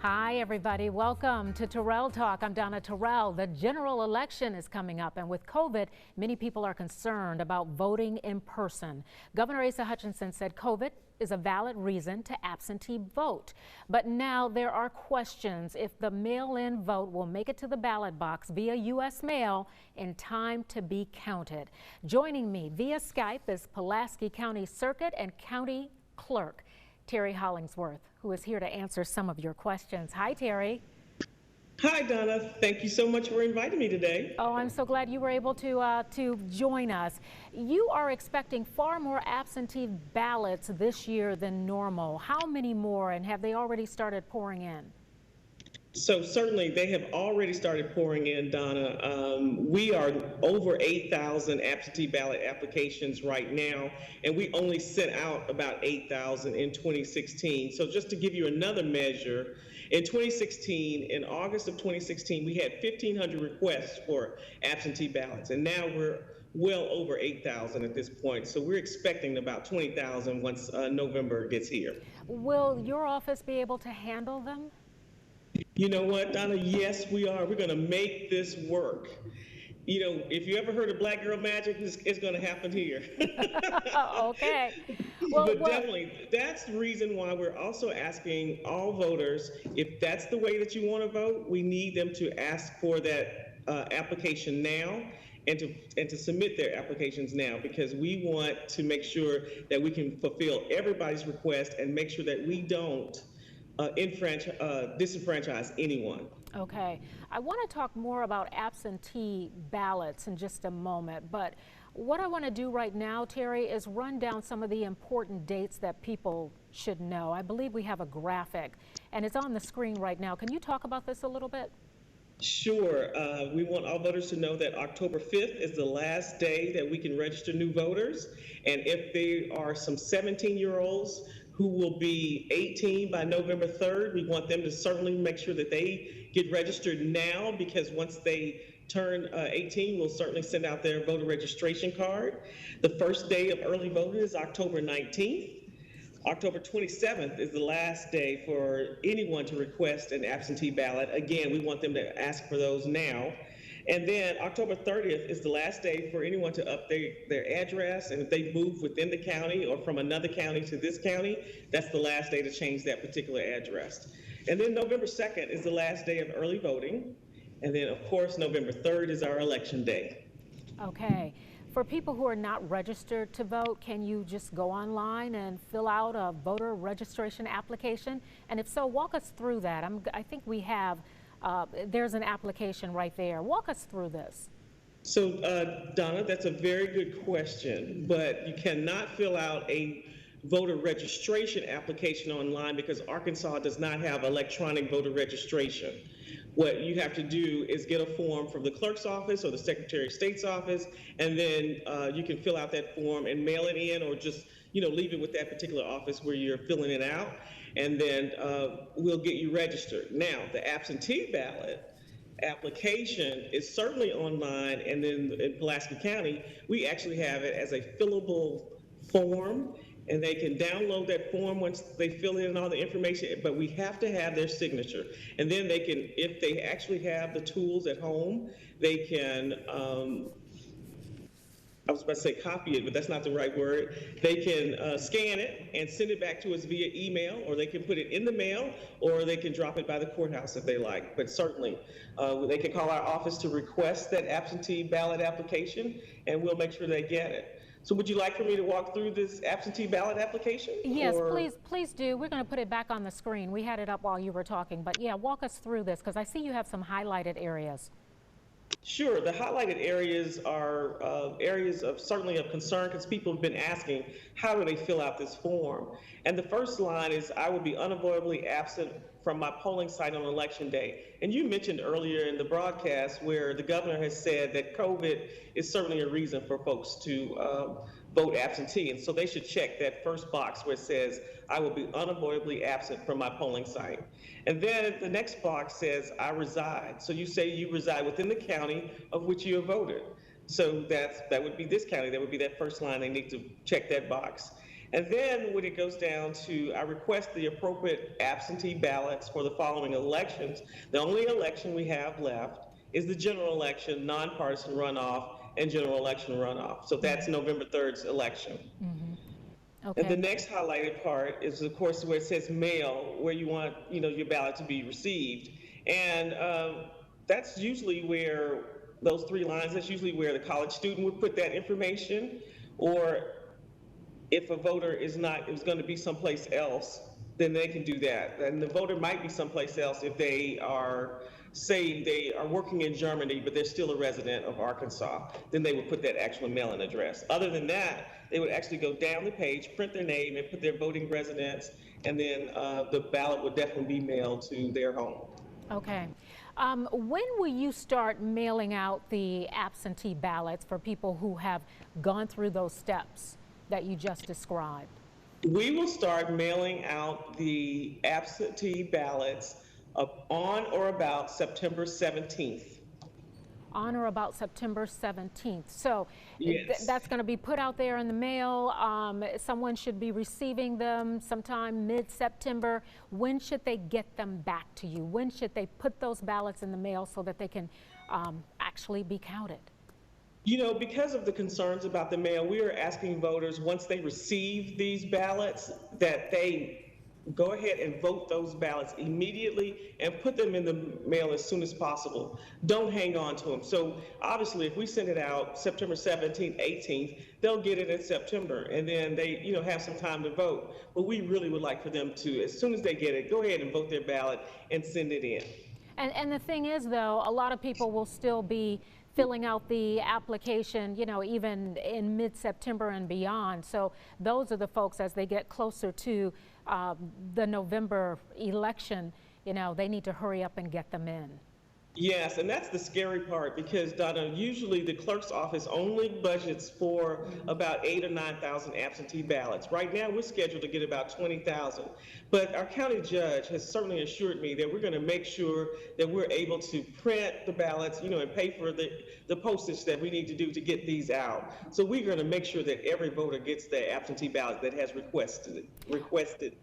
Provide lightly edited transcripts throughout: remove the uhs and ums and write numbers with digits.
Hi, everybody. Welcome to Terrell Talk. I'm Donna Terrell. The general election is coming up, and with COVID, many people are concerned about voting in person. Governor Asa Hutchinson said COVID is a valid reason to absentee vote. But now there are questions if the mail-in vote will make it to the ballot box via U.S. mail in time to be counted. Joining me via Skype is Pulaski County Circuit and County Clerk Terry Hollingsworth, who is here to answer some of your questions. Hi, Terry. Hi, Donna. Thank you so much for inviting me today. Oh, I'm so glad you were able to join us. You are expecting far more absentee ballots this year than normal. How many more, and have they already started pouring in? So certainly they have already started pouring in, Donna. We are over 8,000 absentee ballot applications right now, and we only sent out about 8,000 in 2016. So just to give you another measure, in 2016, in August of 2016, we had 1,500 requests for absentee ballots, and now we're well over 8,000 at this point. So we're expecting about 20,000 once November gets here. Will your office be able to handle them? You know what, Donna? Yes, we are. We're going to make this work. You know, if you ever heard of Black Girl Magic, it's going to happen here. Okay. But definitely, that's the reason why we're also asking all voters, if that's the way that you want to vote, we need them to ask for that application now and to submit their applications now, because we want to make sure that we can fulfill everybody's request and make sure that we don't disenfranchise anyone. Okay. I want to talk more about absentee ballots in just a moment, but what I want to do right now, Terry, is run down some of the important dates that people should know. I believe we have a graphic, and it's on the screen right now. Can you talk about this a little bit? Sure. We want all voters to know that October 5th is the last day that we can register new voters. And if there are some 17-year-olds who will be 18 by November 3rd, we want them to certainly make sure that they get registered now, because once they turn 18, we'll certainly send out their voter registration card. The first day of early voting is October 19th. October 27th is the last day for anyone to request an absentee ballot. Again, we want them to ask for those now. And then October 30th is the last day for anyone to update their address. And if they move within the county or from another county to this county, that's the last day to change that particular address. And then November 2nd is the last day of early voting. And then, of course, November 3rd is our election day. Okay. For people who are not registered to vote, can you just go online and fill out a voter registration application? And if so, walk us through that. I think we have, there's an application right there. Walk us through this. So, Donna, that's a very good question, but you cannot fill out a voter registration application online because Arkansas does not have electronic voter registration. What you have to do is get a form from the clerk's office or the Secretary of State's office, and then you can fill out that form and mail it in, or just leave it with that particular office where you're filling it out, and then we'll get you registered. Now, the absentee ballot application is certainly online, and then in Pulaski County, we actually have it as a fillable form, and they can download that form once they fill in all the information, but we have to have their signature. And then they can, if they actually have the tools at home, they can, I was about to say copy it, but that's not the right word. They can scan it and send it back to us via email, or they can put it in the mail, or they can drop it by the courthouse if they like. But certainly, they can call our office to request that absentee ballot application, and we'll make sure they get it. So would you like for me to walk through this absentee ballot application? Yes, please do. We're going to put it back on the screen. We had it up while you were talking, but yeah, walk us through this, because I see you have some highlighted areas. Sure. The highlighted areas are areas of certainly of concern, because people have been asking, how do they fill out this form? And the first line is, I will be unavoidably absent from my polling site on election day. And you mentioned earlier in the broadcast where the governor has said that COVID is certainly a reason for folks to vote absentee. And so they should check that first box where it says, I will be unavoidably absent from my polling site. And then the next box says, I reside. So you say you reside within the county of which you have voted. So that would be this county. That would be that first line. They need to check that box. And then when it goes down to, I request the appropriate absentee ballots for the following elections. The only election we have left is the general election, nonpartisan runoff, and general election runoff. So that's November 3rd's election. And Okay. the next highlighted part is, of course, where it says mail, where you want, your ballot to be received. And that's usually where those three lines, that's usually where the college student would put that information, or if a voter is going to be someplace else, then they can do that. And the voter might be someplace else if they are, say, they are working in Germany, but they're still a resident of Arkansas. Then they would put that actual mailing address. Other than that, they would actually go down the page, print their name, and put their voting residence, and then the ballot would definitely be mailed to their home. Okay. When will you start mailing out the absentee ballots for people who have gone through those steps that you just described? We will start mailing out the absentee ballots on or about September 17th. On or about September 17th. So Yes. that's going to be put out there in the mail. Someone should be receiving them sometime mid-September. When should they get them back to you? When should they put those ballots in the mail so that they can actually be counted? Because of the concerns about the mail, we are asking voters, once they receive these ballots, that they go ahead and vote those ballots immediately and put them in the mail as soon as possible. Don't hang on to them. So obviously, if we send it out September 17th, 18th, they'll get it in September, and then they, have some time to vote. But we really would like for them to, as soon as they get it, go ahead and vote their ballot and send it in. And the thing is, though, a lot of people will still be filling out the application, even in mid-September and beyond. So those are the folks, as they get closer to the November election, they need to hurry up and get them in. Yes, and that's the scary part, because, Donna, usually the clerk's office only budgets for about 8,000 or 9,000 absentee ballots. Right now, we're scheduled to get about 20,000. But our county judge has certainly assured me that we're going to make sure that we're able to print the ballots, and pay for the postage that we need to do to get these out. So we're going to make sure that every voter gets the absentee ballot that has requested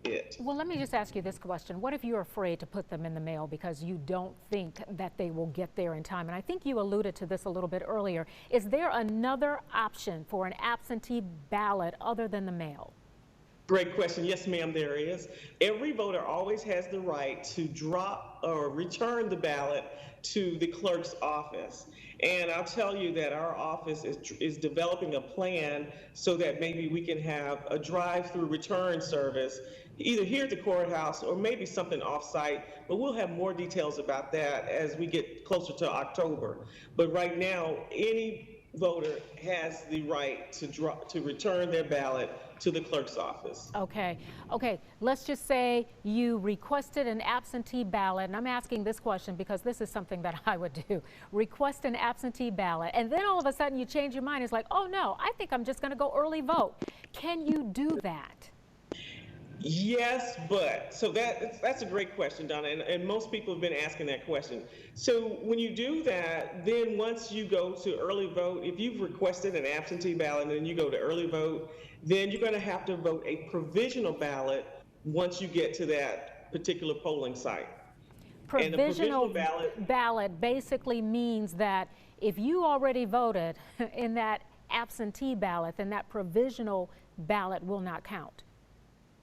it. Well, let me just ask you this question. What if you're afraid to put them in the mail because you don't think that they will get there in time? And I think you alluded to this a little bit earlier. Is there another option for an absentee ballot other than the mail? Great question. Yes, ma'am, there is. Every voter always has the right to drop or return the ballot to the clerk's office. And I'll tell you that our office is developing a plan so that maybe we can have a drive-through return service, either here at the courthouse or maybe something off-site, but we'll have more details about that as we get closer to October. But right now, any voter has the right to return their ballot to the clerk's office. Okay. Let's just say you requested an absentee ballot, and I'm asking this question because this is something that I would do. Request an absentee ballot, and then all of a sudden you change your mind. It's like, oh no, I think I'm just going to go early vote. Can you do that? Yes, but so that's a great question, Donna, and most people have been asking that question. So when you do that, then once you go to early vote, if you've requested an absentee ballot and then you go to early vote, then you're going to have to vote a provisional ballot once you get to that particular polling site. Provisional ballot basically means that if you already voted in that absentee ballot, then that provisional ballot will not count.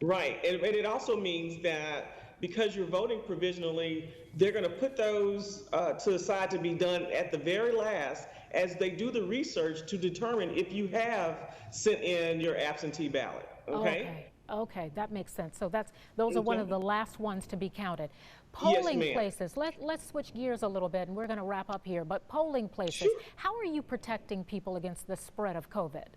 Right, and it also means that because you're voting provisionally, they're going to put those to the side to be done at the very last as they do the research to determine if you have sent in your absentee ballot. Okay, that makes sense. So those are one of the last ones to be counted. Yes, Polling ma'am. places, let's switch gears a little bit, and we're going to wrap up here. But polling places, Sure. How are you protecting people against the spread of COVID?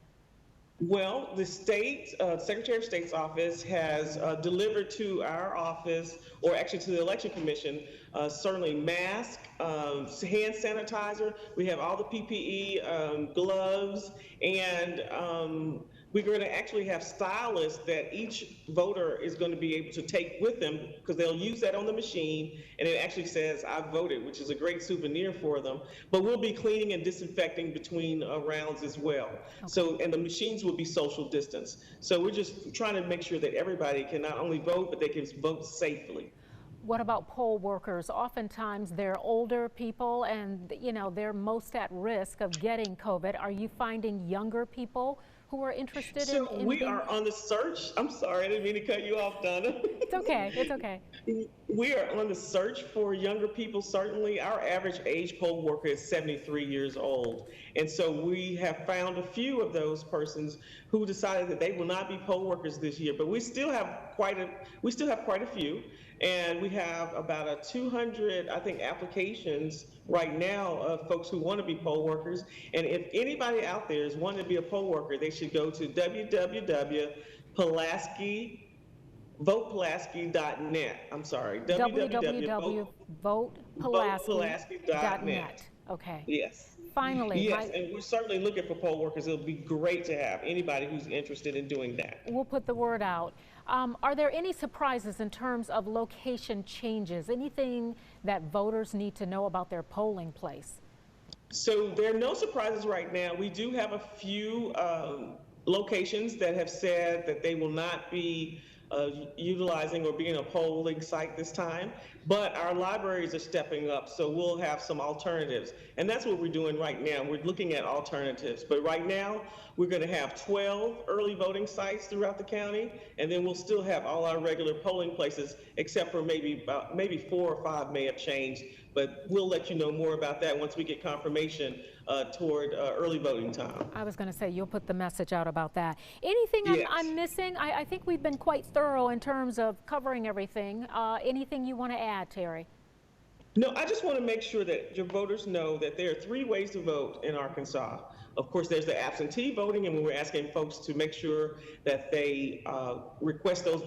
Well, the Secretary of State's office has delivered to our office, or actually to the Election Commission, certainly mask, hand sanitizer. We have all the PPE, gloves, and we're going to actually have stylists that each voter is going to be able to take with them, because they'll use that on the machine and it actually says I voted, which is a great souvenir for them. But we'll be cleaning and disinfecting between rounds as well. Okay. So, and the machines will be social distance. So we're just trying to make sure that everybody can not only vote, but they can vote safely. What about poll workers? Oftentimes they're older people and, you know, they're most at risk of getting COVID. Are you finding younger people who are interested in we are on the search. I'm sorry, I didn't mean to cut you off, Donna. It's okay, it's okay. We are on the search for younger people, certainly. Our average age poll worker is 73 years old. And so we have found a few of those persons who decided that they will not be poll workers this year, but we still have quite a few. And we have about 200, I think, applications right now of folks who want to be poll workers. And if anybody out there is wanting to be a poll worker, they should go to votepulaski.net. I'm sorry, www.votepulaski.net. Okay. Yes. Finally. Yes, and we're certainly looking for poll workers. It'll be great to have anybody who's interested in doing that. We'll put the word out. Are there any surprises in terms of location changes? Anything that voters need to know about their polling place? So there are no surprises right now. We do have a few locations that have said that they will not be utilizing or being a polling site this time, but our libraries are stepping up, so we'll have some alternatives. And that's what we're doing right now. We're looking at alternatives, but right now we're going to have 12 early voting sites throughout the county, and then we'll still have all our regular polling places, except for maybe 4 or 5 may have changed, but we'll let you know more about that once we get confirmation toward early voting time. I was going to say, you'll put the message out about that. Anything Yes. I'm missing? I think we've been quite thorough in terms of covering everything. Anything you want to add, Terry? No, I just want to make sure that your voters know that there are 3 ways to vote in Arkansas. Of course, there's the absentee voting, and we're asking folks to make sure that they request those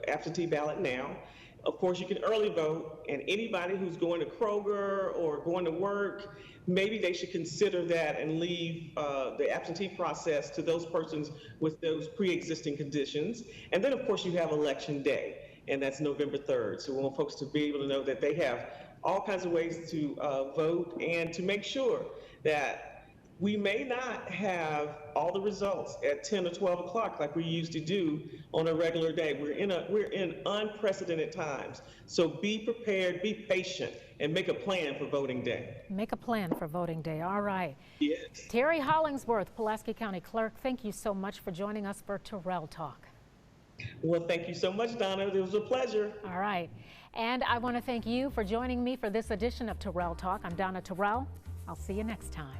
absentee ballot now. Of course, you can early vote, and anybody who's going to Kroger or going to work, maybe they should consider that and leave the absentee process to those persons with those pre-existing conditions. And then, of course, you have Election Day, and that's November 3rd. So we want folks to be able to know that they have all kinds of ways to vote, and to make sure that we may not have all the results at 10 or 12 o'clock like we used to do on a regular day. We're in unprecedented times. So be prepared, be patient, and make a plan for voting day. Make a plan for voting day. All right. Yes. Terry Hollingsworth, Pulaski County Clerk, thank you so much for joining us for Terrell Talk. Well, thank you so much, Donna. It was a pleasure. All right. And I want to thank you for joining me for this edition of Terrell Talk. I'm Donna Terrell. I'll see you next time.